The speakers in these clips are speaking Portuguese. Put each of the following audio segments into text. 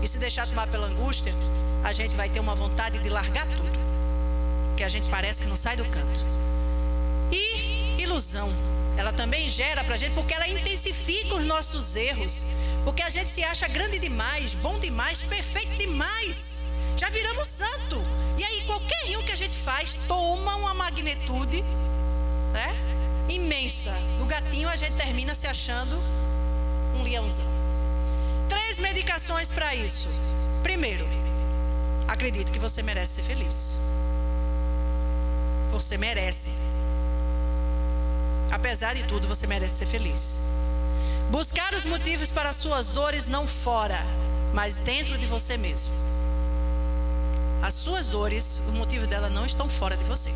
e se deixar tomar pela angústia, a gente vai ter uma vontade de largar tudo, porque a gente parece que não sai do canto. E ilusão, ela também gera pra gente, porque ela intensifica os nossos erros, porque a gente se acha grande demais, bom demais, perfeito demais, já viramos santo, e aí qualquer rio que a gente faz toma uma magnitude, né, imensa. Do gatinho a gente termina se achando um leãozão. 3 medicações para isso. Primeiro, acredite que você merece ser feliz. Você merece. Apesar de tudo, você merece ser feliz. Buscar os motivos para as suas dores não fora, mas dentro de você mesmo. As suas dores, o motivo delas não estão fora de você.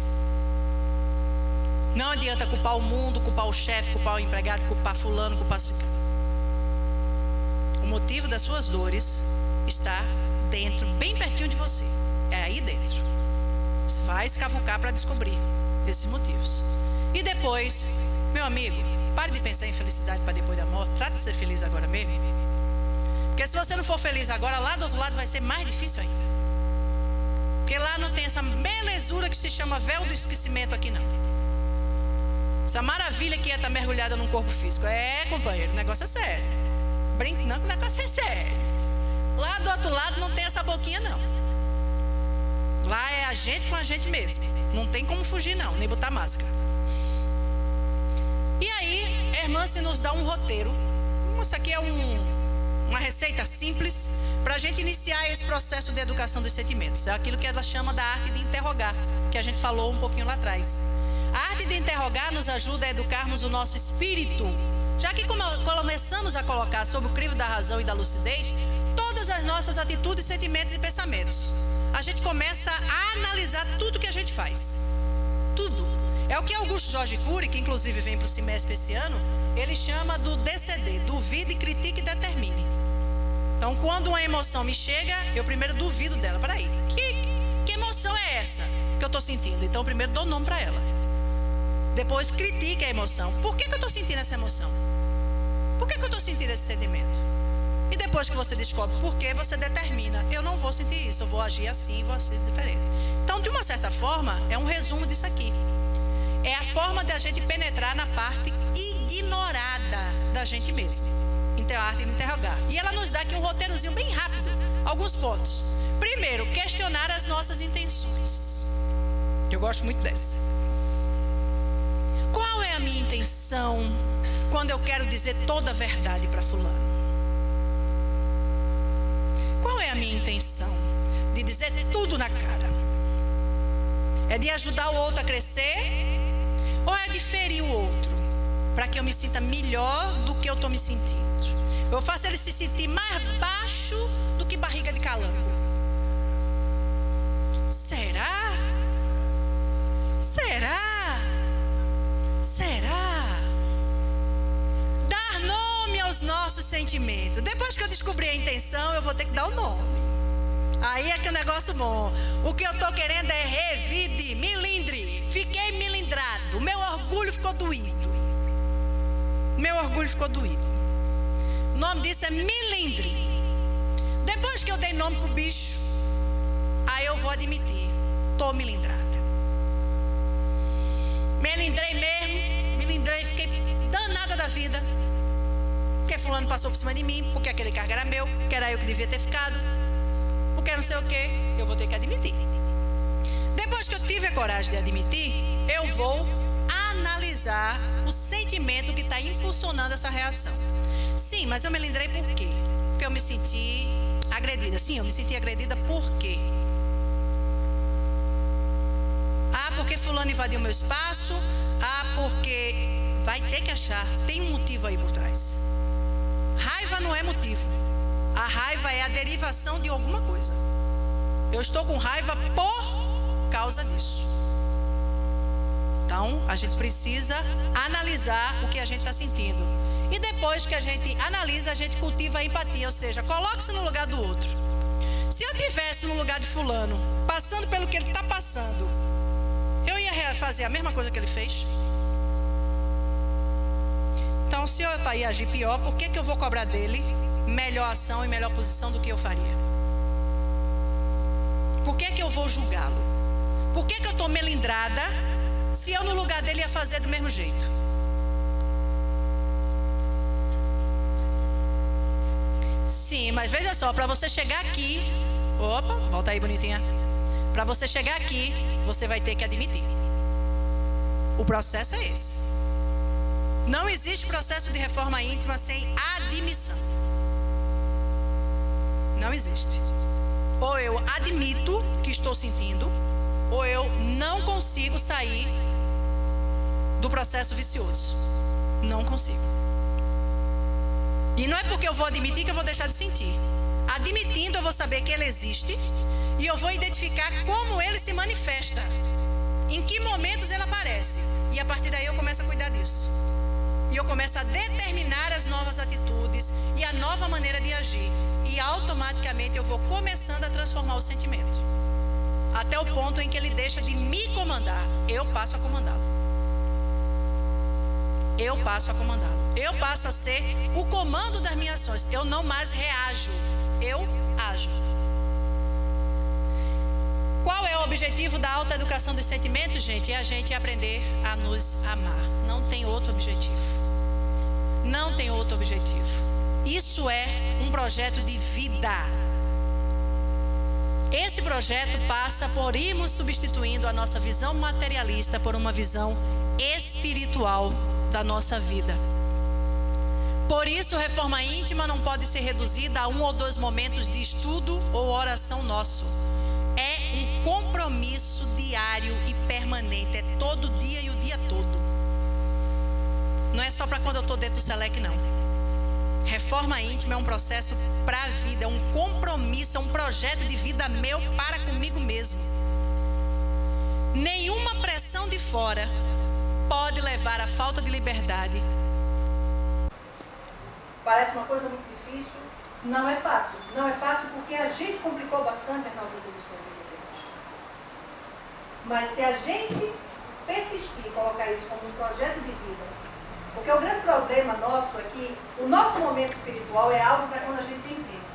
Não adianta culpar o mundo, culpar o chefe, culpar o empregado, culpar fulano, culpar ciclano. O motivo das suas dores está dentro, bem pertinho de você. É aí dentro. Você vai escavucar para descobrir esses motivos. E depois, meu amigo, pare de pensar em felicidade para depois da morte. Trate de ser feliz agora mesmo. Porque se você não for feliz agora, lá do outro lado vai ser mais difícil ainda. Porque lá não tem essa belezura que se chama véu do esquecimento aqui não. Essa maravilha que é estar mergulhada num corpo físico. É, companheiro, o negócio é sério. Brinque não, que o negócio é sério. Lá do outro lado não tem essa boquinha não. Lá é a gente com a gente mesmo. Não tem como fugir não, nem botar máscara. E aí, a irmã se nos dá um roteiro. Isso aqui é uma receita simples para a gente iniciar esse processo de educação dos sentimentos. É aquilo que ela chama da arte de interrogar, que a gente falou um pouquinho lá atrás. A arte de interrogar nos ajuda a educarmos o nosso espírito, já que começamos a colocar sob o crivo da razão e da lucidez todas as nossas atitudes, sentimentos e pensamentos. A gente começa a analisar tudo que a gente faz. Tudo. É o que Augusto Jorge Cury, que inclusive vem para o semestre esse ano, ele chama do DCD, duvide, critique e determine. Então, quando uma emoção me chega, eu primeiro duvido dela. Peraí, que emoção é essa que eu estou sentindo? Então, eu primeiro dou nome para ela. Depois, critique a emoção. Por que eu estou sentindo essa emoção? Por que eu estou sentindo esse sentimento? E depois que você descobre por que, você determina. Eu não vou sentir isso, eu vou agir assim, vou agir diferente. Então, de uma certa forma, é um resumo disso aqui. É a forma de a gente penetrar na parte ignorada da gente mesmo. Então, a arte de interrogar. E ela nos dá aqui um roteirozinho bem rápido. Alguns pontos. Primeiro, questionar as nossas intenções. Eu gosto muito dessa. Qual é a minha intenção quando eu quero dizer toda a verdade para fulano? Qual é a minha intenção de dizer tudo na cara? É de ajudar o outro a crescer? Ou é de ferir o outro para que eu me sinta melhor do que eu estou me sentindo? Eu faço ele se sentir mais baixo do que barriga de calango. Será? Será? Será? Dar nome aos nossos sentimentos. Depois que eu descobrir a intenção, eu vou ter que dar o nome. Aí é que é um negócio bom. O que eu estou querendo é revide, milindre. Fiquei milindrado. O meu orgulho ficou doído. Meu orgulho ficou doído. O nome disso é milindre. Depois que eu dei nome pro bicho, aí eu vou admitir, tô milindrada. Melindrei mesmo, milindrei, fiquei danada da vida. Porque fulano passou por cima de mim, porque aquele cargo era meu, que era eu que devia ter ficado, porque não sei o que, eu vou ter que admitir. Depois que eu tive a coragem de admitir, eu vou analisar o sentimento que está impulsionando essa reação. Sim, mas eu melindrei por quê? Porque eu me senti agredida. Sim, eu me senti agredida por quê? Ah, porque fulano invadiu meu espaço. Ah, porque vai ter que achar, tem um motivo aí por trás. Raiva não é motivo. A raiva é a derivação de alguma coisa. Eu estou com raiva por causa disso. Então, a gente precisa analisar o que a gente está sentindo. E depois que a gente analisa, a gente cultiva a empatia. Ou seja, coloque-se no lugar do outro. Se eu estivesse no lugar de fulano, passando pelo que ele está passando, eu ia fazer a mesma coisa que ele fez? Então, se eu ia agir pior, por que eu vou cobrar dele melhor ação e melhor posição do que eu faria. Por que eu vou julgá-lo? Por que eu estou melindrada se eu no lugar dele ia fazer do mesmo jeito? Sim, mas veja só, para você chegar aqui... Opa, volta aí bonitinha. Para você chegar aqui, você vai ter que admitir. O processo é esse. Não existe processo de reforma íntima sem admissão. Não existe. Ou eu admito que estou sentindo, ou eu não consigo sair do processo vicioso. Não consigo. E não é porque eu vou admitir que eu vou deixar de sentir. Admitindo, eu vou saber que ele existe e eu vou identificar como ele se manifesta, em que momentos ele aparece. E a partir daí eu começo a cuidar disso. E eu começo a determinar as novas atitudes e a nova maneira de agir. E automaticamente eu vou começando a transformar o sentimento. Até o ponto em que ele deixa de me comandar, eu passo a comandá-lo. Eu passo a comandá-lo. Eu passo a ser o comando das minhas ações. Eu não mais reajo, eu ajo. Qual é o objetivo da autoeducação dos sentimentos, gente? É a gente aprender a nos amar. Não tem outro objetivo. Não tem outro objetivo. Isso é um projeto de vida. Esse projeto passa por irmos substituindo a nossa visão materialista por uma visão espiritual da nossa vida. Por isso, reforma íntima não pode ser reduzida a 1 ou 2 momentos de estudo ou oração nosso. É um compromisso diário e permanente. É todo dia e o dia todo. Não é só para quando eu estou dentro do Selec, não. Reforma íntima é um processo para a vida, é um compromisso, é um projeto de vida meu para comigo mesmo. Nenhuma pressão de fora pode levar à falta de liberdade. Parece uma coisa muito difícil, não é fácil. Não é fácil porque a gente complicou bastante as nossas existências aqui hoje. Mas se a gente persistir e colocar isso como um projeto de vida, porque o grande problema nosso é que o nosso momento espiritual é algo para quando a gente tem tempo.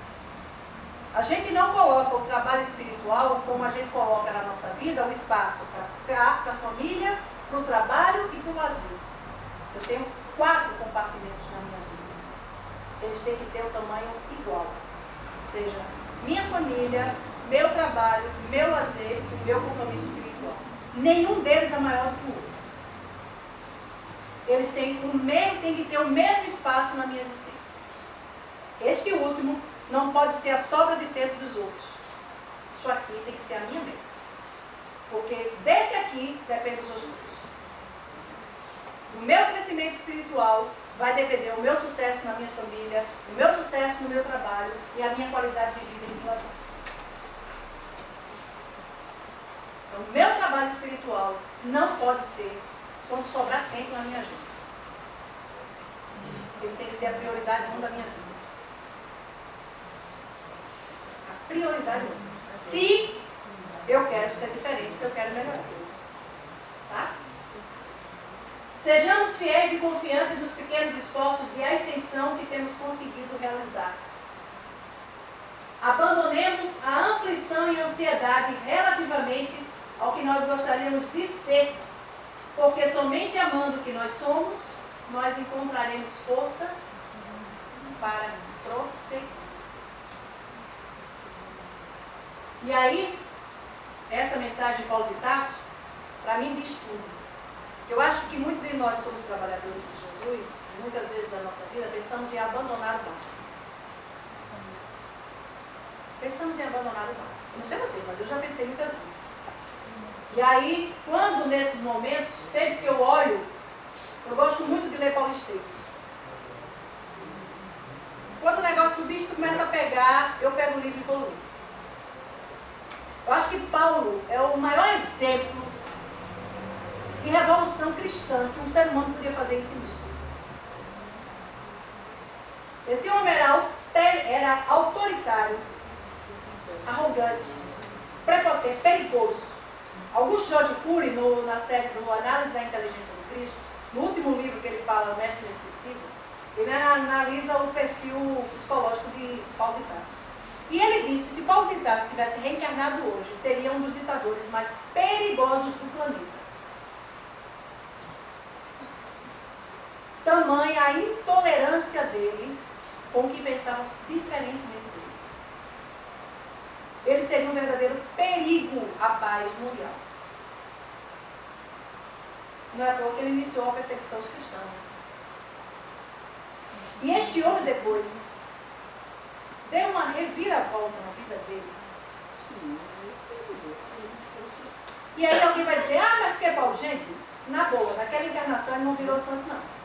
A gente não coloca o trabalho espiritual como a gente coloca na nossa vida o espaço para a família, para o trabalho e para o lazer. Eu tenho 4 compartimentos na minha vida. Eles têm que ter o tamanho igual. Ou seja, minha família, meu trabalho, meu lazer e meu compromisso espiritual. Nenhum deles é maior do que o outro. Eles têm que ter o mesmo espaço na minha existência. Este último não pode ser a sobra de tempo dos outros. Isso aqui tem que ser a minha meta. Porque desse aqui depende dos outros dois. O meu crescimento espiritual vai depender do meu sucesso na minha família, o meu sucesso no meu trabalho e a minha qualidade de vida e de lazer. Então, o meu trabalho espiritual não pode ser quando sobrar tempo na minha agenda. Ele tem que ser a prioridade 1 da minha vida. A prioridade 1. Se eu quero ser diferente, se eu quero melhorar. Tá? Sejamos fiéis e confiantes nos pequenos esforços de ascensão que temos conseguido realizar. Abandonemos a aflição e ansiedade relativamente ao que nós gostaríamos de ser, porque somente amando o que nós somos, nós encontraremos força para prosseguir. E aí, essa mensagem de Paulo de Tarso, para mim diz tudo. Eu acho que muitos de nós somos trabalhadores de Jesus, e muitas vezes da nossa vida pensamos em abandonar o barco. Pensamos em abandonar o barco. Eu não sei vocês, mas eu já pensei muitas vezes. E aí, quando nesses momentos, sempre que eu olho, eu gosto muito de ler Paulo Estevam. Quando o negócio do bicho começa a pegar, eu pego o livro e vou ler. Eu acho que Paulo é o maior exemplo de revolução cristã que um ser humano podia fazer em si mesmo. Esse homem era autoritário, arrogante, prepotente, perigoso. Augusto George Curry, na série do Análise da Inteligência do Cristo, no último livro que ele fala, O Mestre Inexpressivo, Ele analisa o perfil psicológico de Paulo de Tarso. E ele diz que se Paulo de Tarso tivesse reencarnado hoje, seria um dos ditadores mais perigosos do planeta. Tamanha a intolerância dele com o que pensava diferentemente dele. Ele seria um verdadeiro perigo à paz mundial. Não é à toa que ele iniciou a perseguição aos cristãos. E este homem depois deu uma reviravolta na vida dele. E aí alguém vai dizer, mas por que Paulo? Gente, na boa, naquela encarnação ele não virou santo não.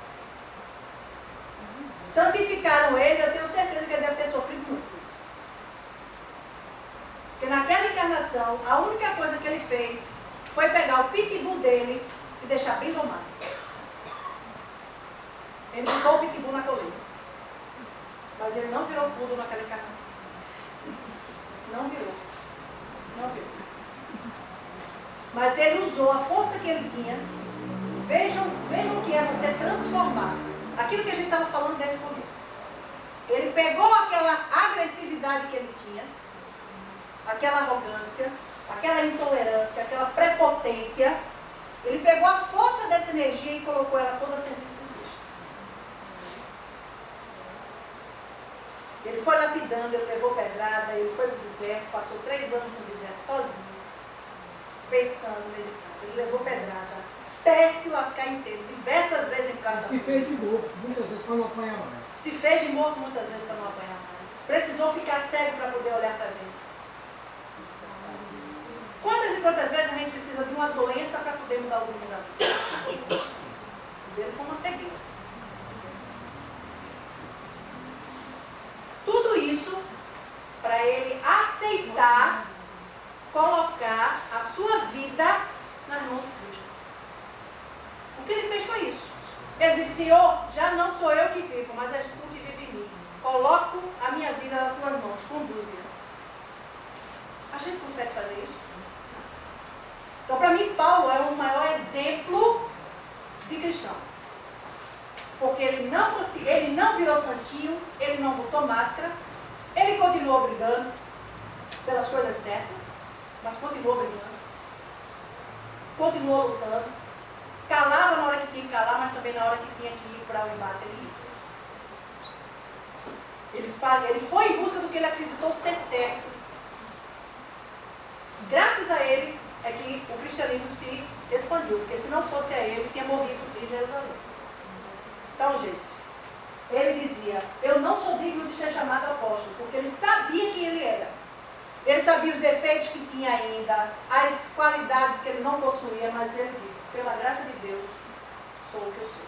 Santificaram ele, eu tenho certeza que ele deve ter sofrido muito por isso. Porque naquela encarnação, a única coisa que ele fez foi pegar o pitbull dele e deixar bem domado. Ele botou o pitbull na colina. Mas ele não virou pudo naquela encarnação. Não virou. Não virou. Mas ele usou a força que ele tinha. Vejam o que é você transformar. Aquilo que a gente estava falando desde o começo. Ele pegou aquela agressividade que ele tinha, aquela arrogância, aquela intolerância, aquela prepotência. Ele pegou a força dessa energia e colocou ela toda a serviço do Cristo. Ele foi lapidando, ele levou pedrada, ele foi para o deserto, passou 3 anos no deserto sozinho, pensando, meditando. Ele levou pedrada, até se lascar inteiro, diversas vezes em praça. Se fez de morto, muitas vezes para não apanhar mais. Se fez de morto muitas vezes para não apanhar mais. Precisou ficar cego para poder olhar para dentro. Quantas e quantas vezes a gente precisa de uma doença para poder mudar o rumo da vida? O dele foi uma cegueira. Tudo isso para ele aceitar colocar a sua vida nas mãos de Cristo. O que ele fez foi isso. Ele disse, Senhor, já não sou eu que vivo, mas és tu que vive em mim. Coloco a minha vida nas tuas mãos, conduze-a. A gente consegue fazer isso? Então, para mim, Paulo é o maior exemplo de cristão. Porque ele não virou santinho, ele não botou máscara, ele continuou brigando pelas coisas certas, mas continuou brigando, continuou lutando, calava na hora que tinha que calar, mas também na hora que tinha que ir para o embate, ele ia. Ele foi em busca do que ele acreditou ser certo. Graças a ele é que o cristianismo se expandiu, porque se não fosse a ele, tinha morrido em Jerusalém. Então, gente, ele dizia, eu não sou digno de ser chamado apóstolo, porque ele sabia quem ele era. Ele sabia os defeitos que tinha ainda, as qualidades que ele não possuía, mas ele disse, pela graça de Deus, sou o que eu sou.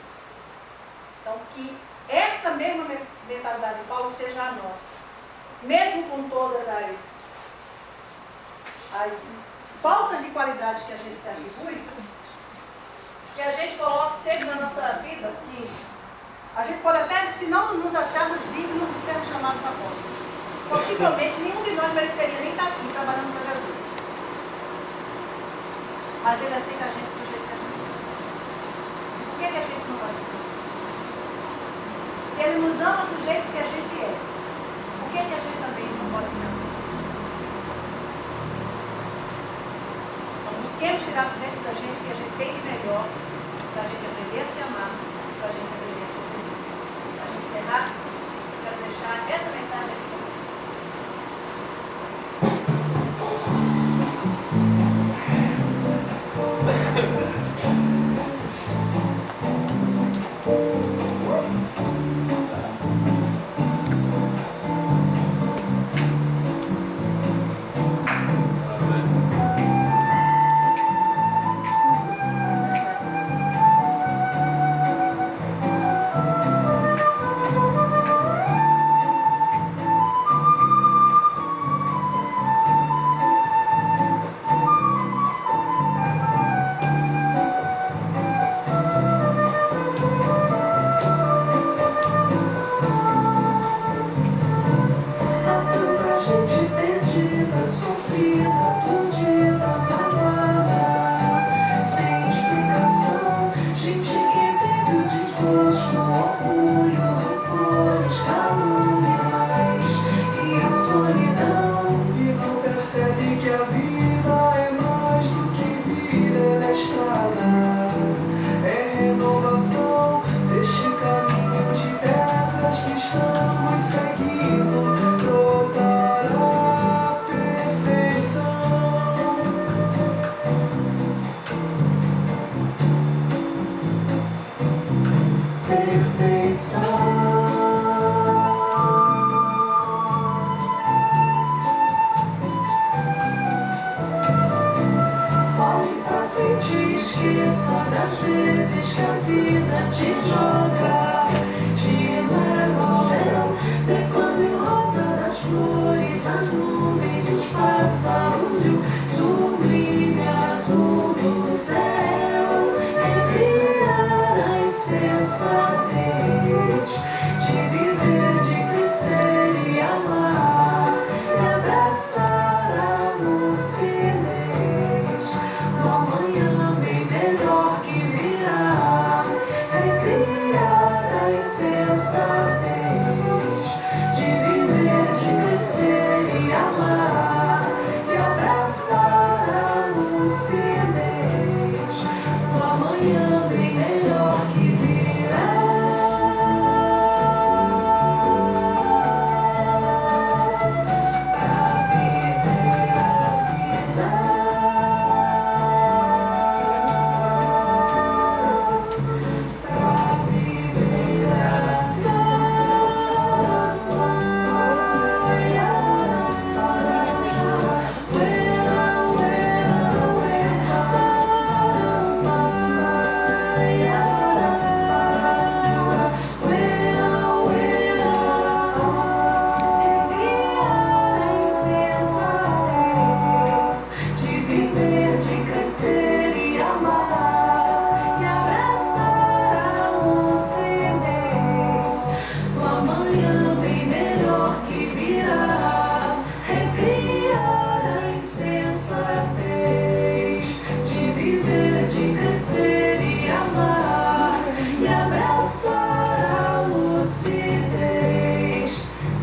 Então, que essa mesma mentalidade de Paulo seja a nossa. Mesmo com todas as faltas de qualidades que a gente se atribui, que a gente coloque sempre na nossa vida, que a gente pode até, se não nos acharmos dignos de sermos chamados apóstolos, possivelmente nenhum de nós mereceria nem estar aqui trabalhando para Jesus. Mas ele aceita a gente do jeito que a gente é. Por que a gente não vai ser assim? Se ele nos ama do jeito que a gente é, por que a gente também não pode ser amado? Então, busquemos tirar dentro da gente o que a gente tem de melhor, para a gente aprender a se amar, para a gente aprender a ser feliz. Para a gente encerrar, quero deixar essa mensagem aqui para vocês. que a vida te joga, te leva ao céu, declame rosa das flores, as nuvens, os pássaros e o sublime azul do céu. Recriar a insensatez de viver, de crescer e amar, e abraçar a lucidez do amanhã bem melhor que virá. Recriar a insensatez de viver, de crescer e amar, e abraçar a lucidez do amanhã bem melhor que virá. Pra viver a vida, pra viver a de viver, de crescer e amar, e abraçar a lucidez do amanhã bem melhor que virá. Recriar a insensatez de viver, de crescer e amar, e abraçar a lucidez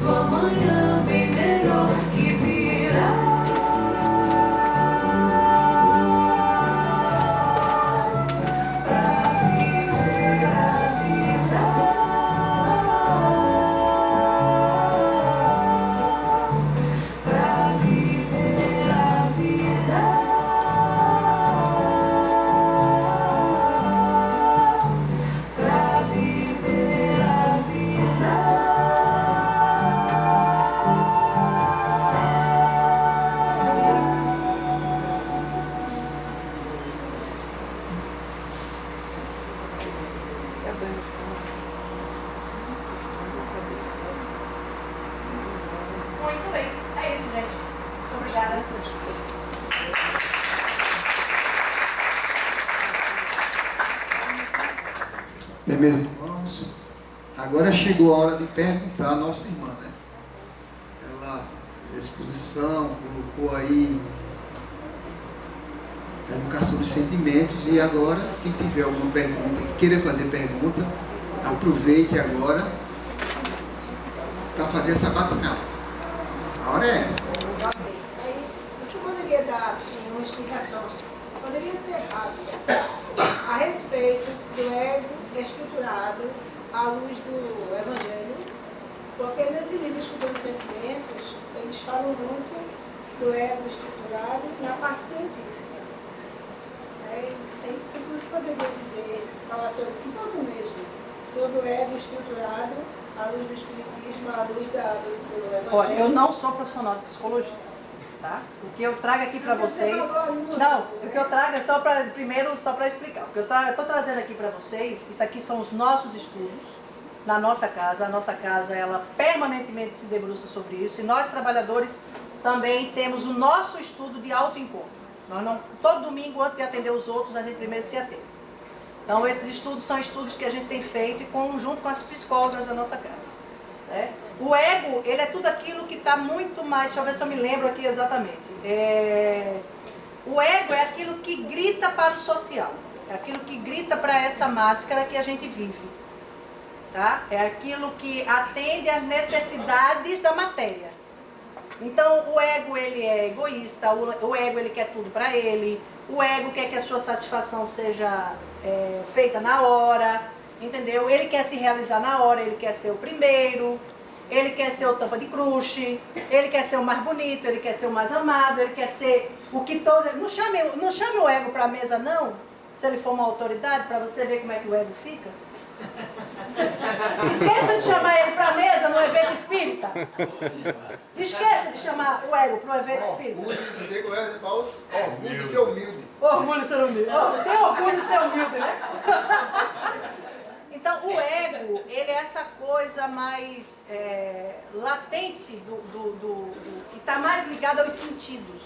do amanhã bem melhor que virá. Pra viver a vida, pra viver a vida, pra viver a vida. Muito bem. É isso, gente. Obrigada. Bem, meus irmãos, agora chegou a hora de perguntar à nossa irmã, né? Ela, na exposição, colocou aí a educação dos sentimentos, e agora, quem tiver alguma pergunta, queira fazer pergunta, aproveite agora para fazer essa batalha. A hora é essa. Aí, você poderia dar assim, uma explicação, poderia ser rápida, a respeito do ego estruturado à luz do Evangelho, porque nesse livro Estudando Sentimentos, eles falam muito do ego estruturado na parte científica. Se você poderia dizer, falar sobre um pouco mesmo, sobre o ego estruturado à luz do Espiritismo, à luz do Evangelho. Olha, eu não sou profissional de psicologia, tá? O que eu trago aqui para vocês... Não, o que eu trago é só para, primeiro, só para explicar. O que eu estou trazendo aqui para vocês, isso aqui são os nossos estudos, na nossa casa. A nossa casa, ela permanentemente se debruça sobre isso, e nós, trabalhadores, também temos o nosso estudo de autoencontro. Nós não, todo domingo, antes de atender os outros, a gente primeiro se atende. Então, esses estudos são estudos que a gente tem feito junto com as psicólogas da nossa casa. Né? O ego, ele é tudo aquilo que está muito mais... Deixa eu ver se eu me lembro aqui exatamente. O ego é aquilo que grita para o social. É aquilo que grita para essa máscara que a gente vive. Tá? É aquilo que atende às necessidades da matéria. Então, o ego, ele é egoísta, o ego, ele quer tudo para ele, o ego quer que a sua satisfação seja feita na hora, entendeu? Ele quer se realizar na hora, ele quer ser o primeiro, ele quer ser o tampa de crush, ele quer ser o mais bonito, ele quer ser o mais amado, ele quer ser o que todo... Não chame o ego para a mesa, não, se ele for uma autoridade, para você ver como é que o ego fica. Esqueça de chamar ele para a mesa no evento espírita. Esqueça de chamar o ego para o evento espírita. Orgulho de ser, orgulho de ser humilde. Orgulho de ser humilde. Tem orgulho de ser humilde, né? Então, o ego, ele é essa coisa mais latente, que está mais ligada aos sentidos.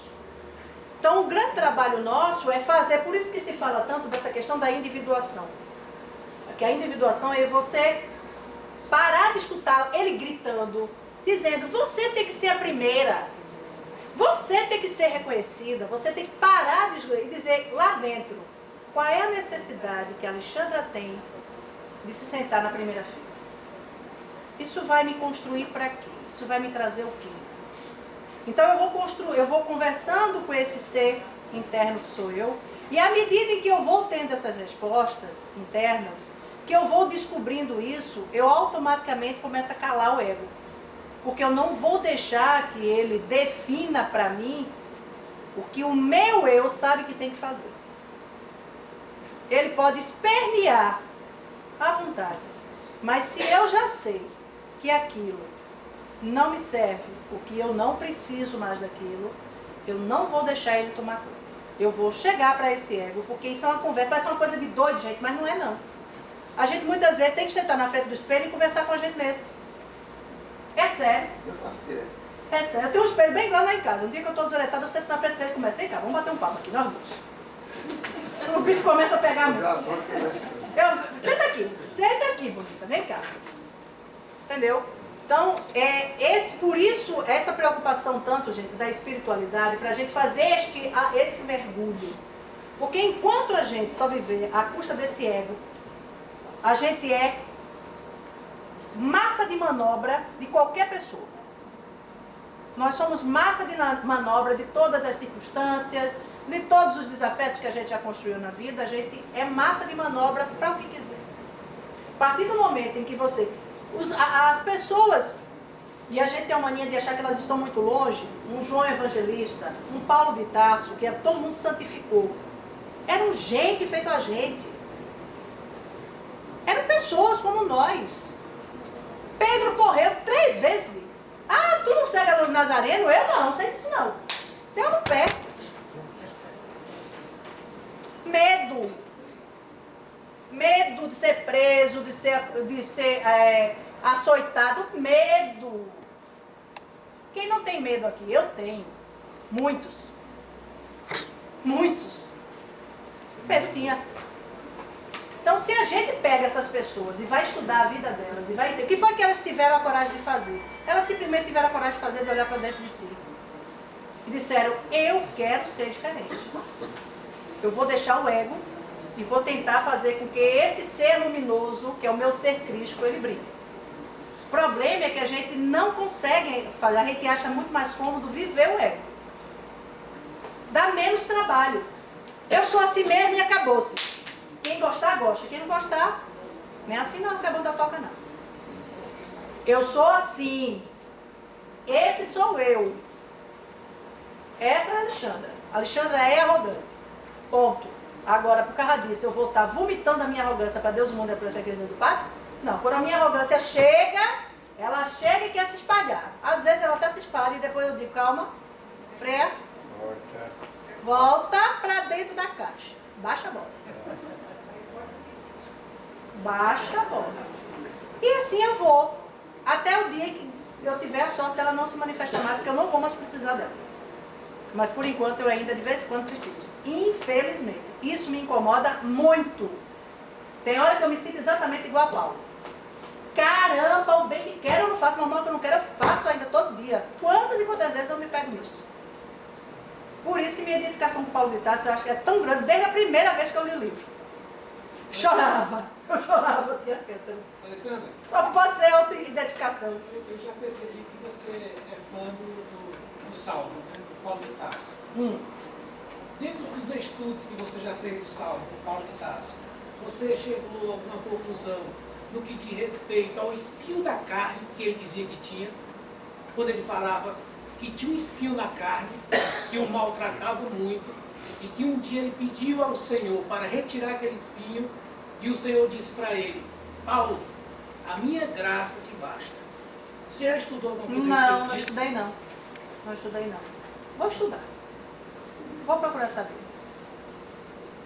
Então, o grande trabalho nosso é fazer, por isso que se fala tanto dessa questão da individuação. Que a individuação é você parar de escutar ele gritando, dizendo, você tem que ser a primeira, você tem que ser reconhecida, você tem que parar de e dizer lá dentro, qual é a necessidade que a Alexandra tem de se sentar na primeira fila. Isso vai me construir para quê? Isso vai me trazer o quê? Então eu vou conversando com esse ser interno que sou eu, e à medida em que eu vou tendo essas respostas internas, que eu vou descobrindo isso, eu automaticamente começo a calar o ego. Porque eu não vou deixar que ele defina para mim o que o meu eu sabe que tem que fazer. Ele pode espernear à vontade. Mas se eu já sei que aquilo não me serve, porque eu não preciso mais daquilo, eu não vou deixar ele tomar conta. Eu vou chegar para esse ego, porque isso é uma conversa, parece uma coisa de doido, gente, mas não é não. A gente muitas vezes tem que sentar na frente do espelho e conversar com a gente mesmo. É sério. Eu faço direto. É sério. Eu tenho um espelho bem grande lá em casa. Um dia que eu estou desorientada, eu sento na frente dele e começo. Vem cá, vamos bater um papo aqui, nós dois. O bicho começa a pegar muito. Senta aqui, bonita, vem cá. Entendeu? Então, por isso, essa preocupação tanto, gente, da espiritualidade, para a gente fazer esse mergulho. Porque enquanto a gente só viver à custa desse ego, a gente é massa de manobra de qualquer pessoa. Nós somos massa de manobra de todas as circunstâncias, de todos os desafetos que a gente já construiu na vida. A gente é massa de manobra para o que quiser. A partir do momento em que as pessoas, e a gente tem uma mania de achar que elas estão muito longe, um João Evangelista, um Paulo Bitasso, que todo mundo santificou, eram gente feito a gente. Eram pessoas como nós. Pedro correu 3 vezes. Ah, tu não segue o Nazareno? Eu não sei disso não. Deu no pé. Medo. Medo de ser preso, de ser açoitado. Medo. Quem não tem medo aqui? Eu tenho. Muitos. Muitos. Pedro tinha. Então, se a gente pega essas pessoas e vai estudar a vida delas, e vai entender o que foi que elas tiveram a coragem de fazer? Elas simplesmente tiveram a coragem de fazer, de olhar para dentro de si. E disseram, eu quero ser diferente. Eu vou deixar o ego e vou tentar fazer com que esse ser luminoso, que é o meu ser crístico, ele brilhe. O problema é que a gente não consegue fazer, a gente acha muito mais cômodo viver o ego. Dá menos trabalho. Eu sou assim mesmo e acabou-se. Quem gostar, gosta. Quem não gostar, não é assim não, que é banda toca não. Eu sou assim. Esse sou eu. Essa é a Alexandra. A Alexandra é arrogante. Ponto. Agora, por causa disso, eu vou estar vomitando a minha arrogância para Deus, o mundo e para a igreja do Pai? Não. Quando a minha arrogância chega, ela chega e quer se espalhar. Às vezes ela até se espalha e depois eu digo, calma, freia. Volta para dentro da caixa. Baixa a bola. Baixa a bola. E assim eu vou. Até o dia que eu tiver a sorte dela não se manifestar mais, porque eu não vou mais precisar dela. Mas por enquanto eu ainda de vez em quando preciso. Infelizmente. Isso me incomoda muito. Tem hora que eu me sinto exatamente igual a Paulo. Caramba, o bem que quero eu não faço, normal que eu não quero eu faço ainda todo dia. Quantas e quantas vezes eu me pego nisso? Por isso que minha identificação com Paulo Bitasso eu acho que é tão grande, desde a primeira vez que eu li o livro. Chorava. Eu chorava assim as cantas. Alessandra, Só pode ser outra identificação. eu já percebi que você é fã do Salmo, né, do Paulo de Tarso. Dentro dos estudos que você já fez do Salmo, do Paulo de Tarso, você chegou a alguma conclusão no que diz respeito ao espinho da carne que ele dizia que tinha, quando ele falava que tinha um espinho na carne, que o maltratava muito, e que um dia ele pediu ao Senhor para retirar aquele espinho, e o Senhor disse para ele, Paulo, a minha graça te basta. Você já estudou alguma coisa a Não, respeito não disso? estudei não. Não estudei não. Vou estudar. Vou procurar saber.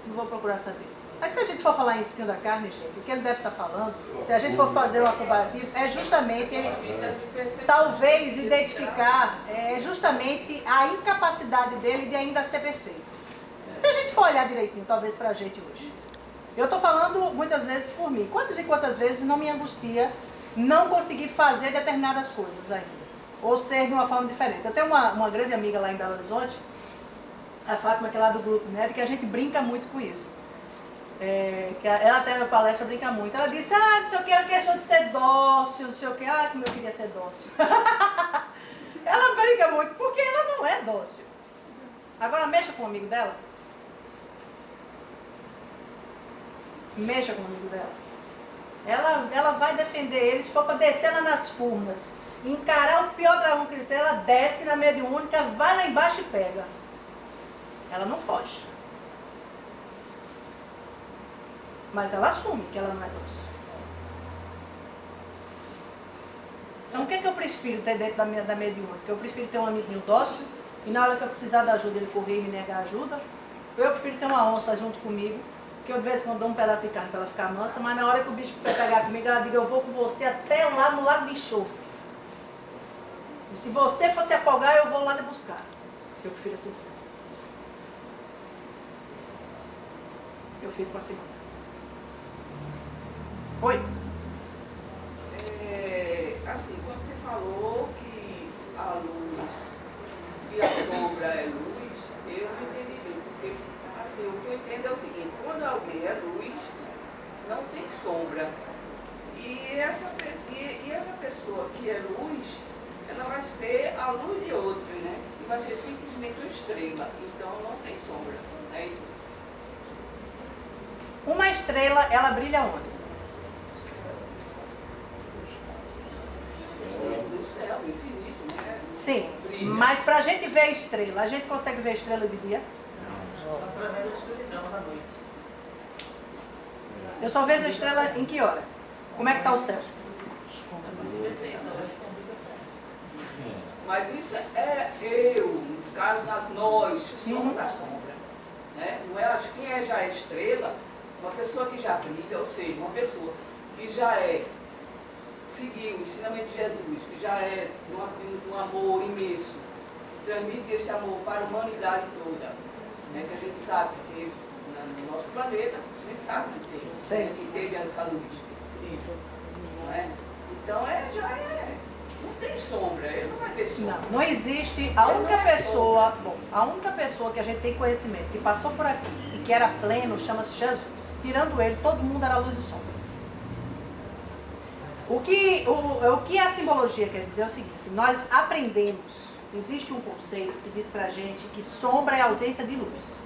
Não vou procurar saber. Mas se a gente for falar em espinho da carne, gente, o que ele deve estar falando, se a gente for fazer uma comparativa, é justamente, talvez, identificar justamente a incapacidade dele de ainda ser perfeito. Se a gente for olhar direitinho, talvez para a gente hoje. Eu estou falando muitas vezes por mim. Quantas e quantas vezes não me angustia não conseguir fazer determinadas coisas ainda. Ou ser de uma forma diferente. Eu tenho uma grande amiga lá em Belo Horizonte, a Fátima, que é lá do grupo, né, que a gente brinca muito com isso. Que ela até na palestra brinca muito. Ela disse, não sei o que, é questão de ser dócil, não sei o que, como eu queria ser dócil. Ela brinca muito, porque ela não é dócil. Agora mexa com o amigo dela. Mexa com o amigo dela. Ela vai defender ele, se for para descer lá nas furnas, encarar o pior dragão que ele tem, ela desce na mediúnica, vai lá embaixo e pega. Ela não foge. Mas ela assume que ela não é dócil. Então o que é que eu prefiro ter dentro da mediúnica? Eu prefiro ter um amiguinho dócil, e na hora que eu precisar da ajuda ele correr e me negar ajuda. Ou eu prefiro ter uma onça junto comigo, que eu de vez em quando dou um pedaço de carne para ela ficar mansa, mas na hora que o bicho vai pegar comigo, ela diga, eu vou com você até lá no lago de enxofre. E se você for se afogar, eu vou lá lhe buscar. Eu prefiro assim. Eu fico com a segunda. Oi? Assim, quando você falou que a luz e a sombra é luz, eu não entendi bem, porque assim, o que eu entendo é o seguinte, quando alguém é luz, não tem sombra. E essa pessoa que é luz, ela vai ser a luz de outro, né? E vai ser simplesmente uma estrela, então não tem sombra, não é isso? Uma estrela, ela brilha onde? No céu, no infinito, né? Sim, Brilha. mas para a gente ver a estrela, a gente consegue ver a estrela de dia? Só através da escuridão da noite. Eu só vejo a estrela em que hora? Como é que está o céu? Mas isso é eu, no caso, nós somos a sombra. Né? Não é, quem já é estrela, uma pessoa que já brilha, ou seja, uma pessoa que já seguiu o ensinamento de Jesus, que já é um amor imenso, transmite esse amor para a humanidade toda, né? Que a gente sabe que teve no nosso planeta, a gente sabe que teve, né? Que teve essa luz, não é? Então não tem sombra, ele não vai ver sombra. Não existe. A única pessoa que a gente tem conhecimento, que passou por aqui e que era pleno, chama-se Jesus. Tirando ele, todo mundo era luz e sombra. O que a simbologia quer dizer é o seguinte, nós aprendemos, existe um conceito que diz pra gente que sombra é ausência de luz.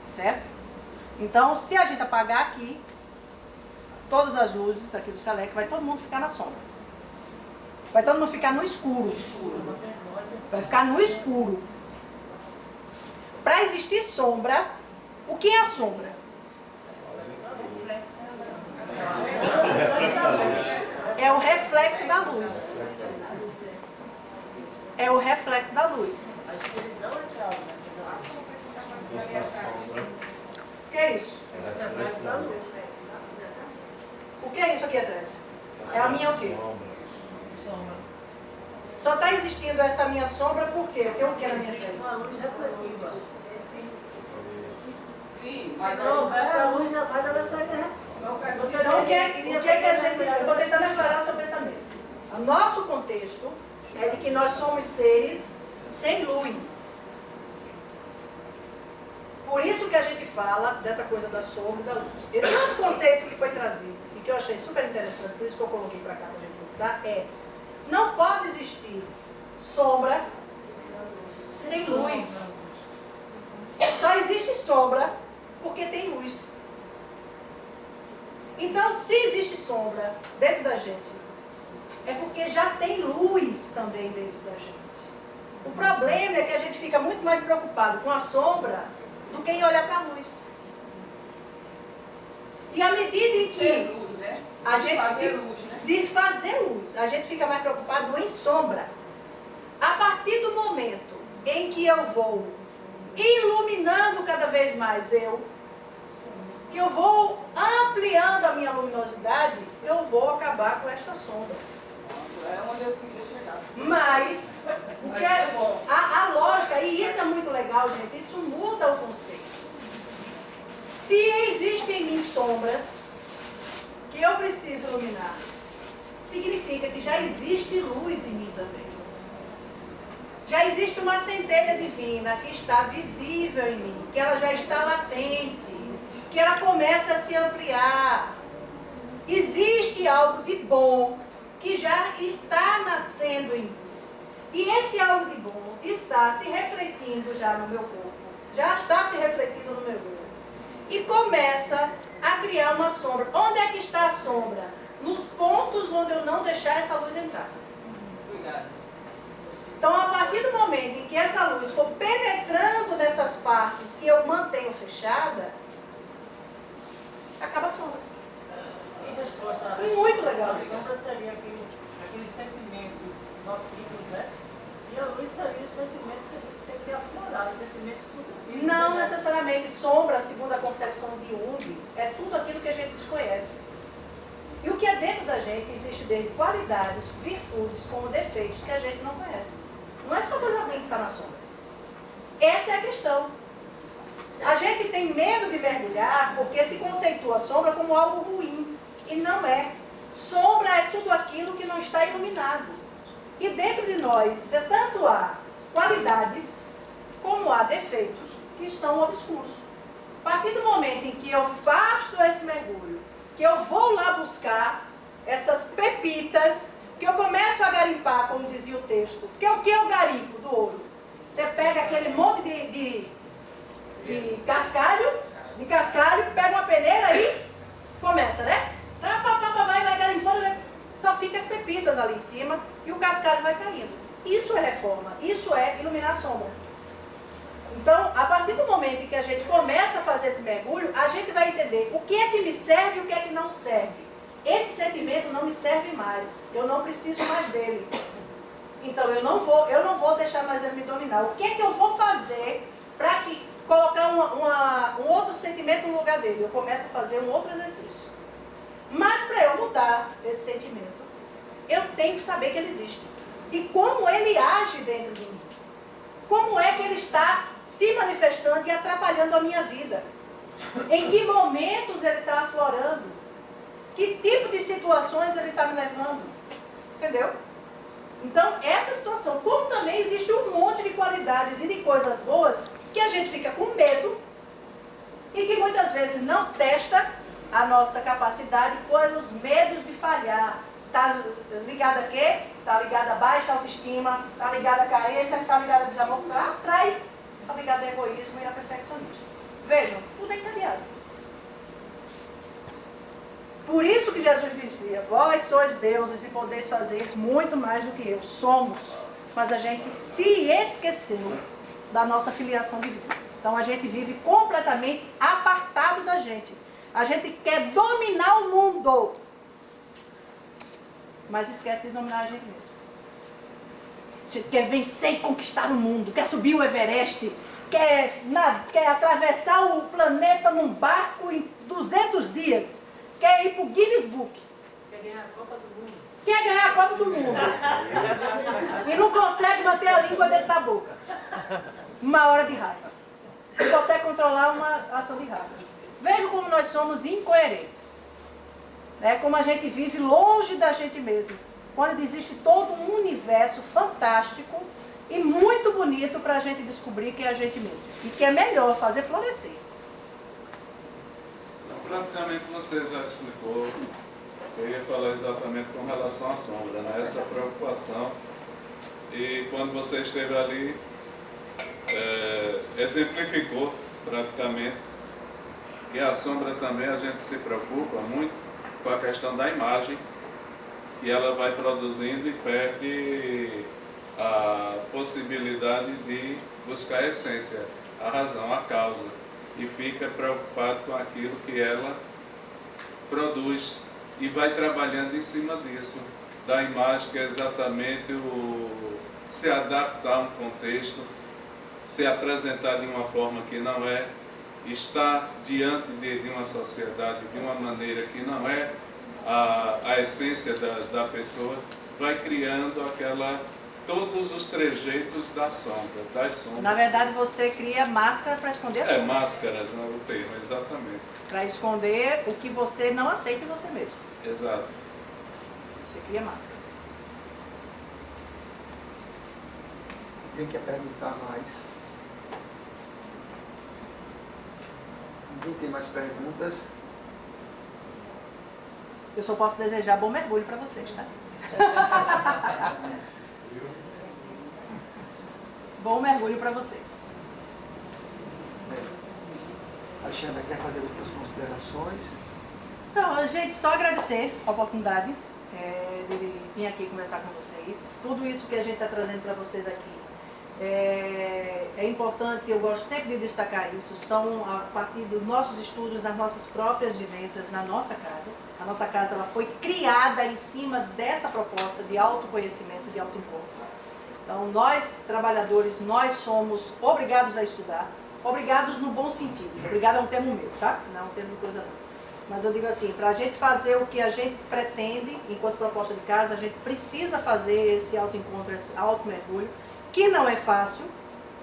Certo? Então, se a gente apagar aqui, todas as luzes aqui do Selec, vai todo mundo ficar na sombra. Vai todo mundo ficar no escuro. Vai ficar no escuro. Para existir sombra, o que é a sombra? É o reflexo da luz. É o reflexo da luz. A escuridão é de algo, né? Essa sombra O que é isso? é a reflexão. O que é isso aqui atrás? É a minha o quê? Sombra. Só está existindo essa minha sombra por quê? Tem o que na minha frente? Uma luz refletiva. Sim, Se mas não houvesse a luz, jamais ela sairia. Você Então, o que é que a gente... Eu estou tentando aclarar o seu pensamento. O nosso contexto é de que nós somos seres sem luz. Por isso que a gente fala dessa coisa da sombra e da luz. Esse outro conceito que foi trazido e que eu achei super interessante, por isso que eu coloquei para cá para a gente pensar, não pode existir sombra sem luz. Só existe sombra porque tem luz. Então, se existe sombra dentro da gente, é porque já tem luz também dentro da gente. O problema é que a gente fica muito mais preocupado com a sombra do que em olhar para a luz. E à medida em ser que... luz, né? A gente Fazer se luz, né? desfazer luz. A gente fica mais preocupado em sombra. A partir do momento em que eu vou iluminando cada vez mais que eu vou ampliando a minha luminosidade, eu vou acabar com esta sombra. É onde eu queria chegar. Mas o que é, a lógica, e isso é muito legal, gente, isso muda o conceito. Se existem em mim sombras que eu preciso iluminar, significa que já existe luz em mim também. Já existe uma centelha divina que está visível em mim, que ela já está latente, que ela começa a se ampliar. Existe algo de bom que já está nascendo em mim. E esse algo de bom está se refletindo já no meu corpo, já está se refletindo no meu corpo. E começa a criar uma sombra. Onde é que está a sombra? Nos pontos onde eu não deixar essa luz entrar. Cuidado. Então, a partir do momento em que essa luz for penetrando nessas partes que eu mantenho fechada, acaba a sombra. Em resposta a Muito legal a isso. sombra seria aqueles sentimentos nocivos, né? E a luz seria os sentimentos que a gente tem que aflorar, os sentimentos positivos. Não né? necessariamente sombra, segundo a concepção de Jung, é tudo aquilo que a gente desconhece. E o que é dentro da gente existe desde qualidades, virtudes, como defeitos que a gente não conhece. Não é só coisa ruim que está na sombra. Essa é a questão. A gente tem medo de mergulhar porque se conceitua a sombra como algo ruim. E não é. Sombra é tudo aquilo que não está iluminado. E dentro de nós, tanto há qualidades como há defeitos que estão obscuros. A partir do momento em que eu faço esse mergulho, que eu vou lá buscar essas pepitas, que eu começo a garimpar, como dizia o texto. Porque o que é o garimpo do ouro? Você pega aquele monte de cascalho, pega uma peneira e começa, né? Vai garimpando, só fica as pepitas ali em cima e o cascalho vai caindo. Isso é reforma, isso é iluminar a sombra. Então, a partir do momento em que a gente começa a fazer esse mergulho, a gente vai entender o que é que me serve e o que é que não serve. Esse sentimento não me serve mais, eu não preciso mais dele. Então, eu não vou deixar mais ele me dominar. O que é que eu vou fazer para colocar um outro sentimento no lugar dele? Eu começo a fazer um outro exercício. Mas para eu mudar esse sentimento, eu tenho que saber que ele existe. E como ele age dentro de mim. Como é que ele está se manifestando e atrapalhando a minha vida? Em que momentos ele está aflorando? Que tipo de situações ele está me levando? Entendeu? Então, essa situação, como também existe um monte de qualidades e de coisas boas que a gente fica com medo e que muitas vezes não testa a nossa capacidade pelos medos de falhar. Está ligado a quê? Está ligado a baixa autoestima, está ligado a carência, está ligado a desamor, lá atrás está ligado a egoísmo e a perfeccionismo. Vejam, tudo é encadeado. Por isso que Jesus dizia, vós sois deuses e podeis fazer muito mais do que eu. Somos, mas a gente se esqueceu da nossa filiação divina. Então a gente vive completamente apartado da gente. A gente quer dominar o mundo, mas esquece de dominar a gente mesmo. A gente quer vencer e conquistar o mundo, quer subir o Everest, quer atravessar o planeta num barco em 200 dias, quer ir para o Guinness Book. Quer ganhar a Copa do Mundo. Quer ganhar a Copa do Mundo. E não consegue manter a língua dentro da boca. Uma hora de raiva. Não consegue controlar uma ação de raiva. Vejam como nós somos incoerentes. Como a gente vive longe da gente mesmo. Quando existe todo um universo fantástico e muito bonito para a gente descobrir que é a gente mesmo. E que é melhor fazer florescer. Praticamente você já explicou. Eu ia falar exatamente com relação à sombra, né? Essa preocupação. E quando você esteve ali, exemplificou praticamente que a sombra também a gente se preocupa muito com a questão da imagem, que ela vai produzindo e perde a possibilidade de buscar a essência, a razão, a causa, e fica preocupado com aquilo que ela produz e vai trabalhando em cima disso, da imagem que é exatamente se adaptar a um contexto, se apresentar de uma forma que não é, estar diante de uma sociedade de uma maneira que não é a essência da pessoa, vai criando todos os trejeitos da sombra, das sombras. Na verdade, você cria máscara para esconder a sombra. Máscaras, não é o termo, exatamente. Para esconder o que você não aceita em você mesmo. Exato. Você cria máscaras. Ninguém quer perguntar mais? Ninguém tem mais perguntas? Eu só posso desejar bom mergulho para vocês, tá? Bom mergulho para vocês. Alexandra, quer fazer outras considerações? Então, gente, só agradecer a oportunidade de vir aqui conversar com vocês. Tudo isso que a gente está trazendo para vocês aqui é importante, eu gosto sempre de destacar isso, são a partir dos nossos estudos, das nossas próprias vivências na nossa casa. A nossa casa ela foi criada em cima dessa proposta de autoconhecimento, de autoencontro. Então, nós, trabalhadores, nós somos obrigados a estudar, obrigados no bom sentido. Obrigado é um termo meu, tá? Não é um termo de coisa não. Mas eu digo assim, para a gente fazer o que a gente pretende, enquanto proposta de casa, a gente precisa fazer esse autoencontro, esse automergulho, que não é fácil,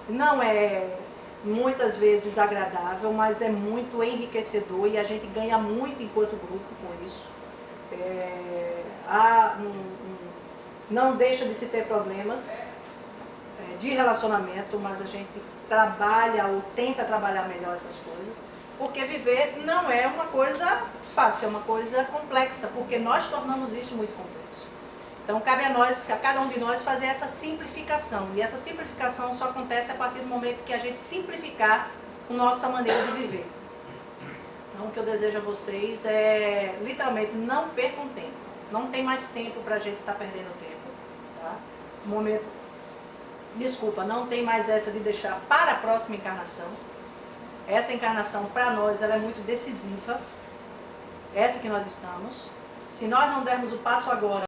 não é muitas vezes agradável, mas é muito enriquecedor e a gente ganha muito enquanto grupo com isso. Não deixa de se ter problemas de relacionamento, mas a gente trabalha ou tenta trabalhar melhor essas coisas, porque viver não é uma coisa fácil, é uma coisa complexa, porque nós tornamos isso muito complexo. Então cabe a nós, a cada um de nós, fazer essa simplificação, e essa simplificação só acontece a partir do momento que a gente simplificar a nossa maneira de viver. Então o que eu desejo a vocês é, literalmente, não percam tempo. Não tem mais tempo para a gente estar perdendo tempo. Tá? Não tem mais essa de deixar para a próxima encarnação. Essa encarnação, para nós, ela é muito decisiva. Essa que nós estamos. Se nós não dermos o passo agora,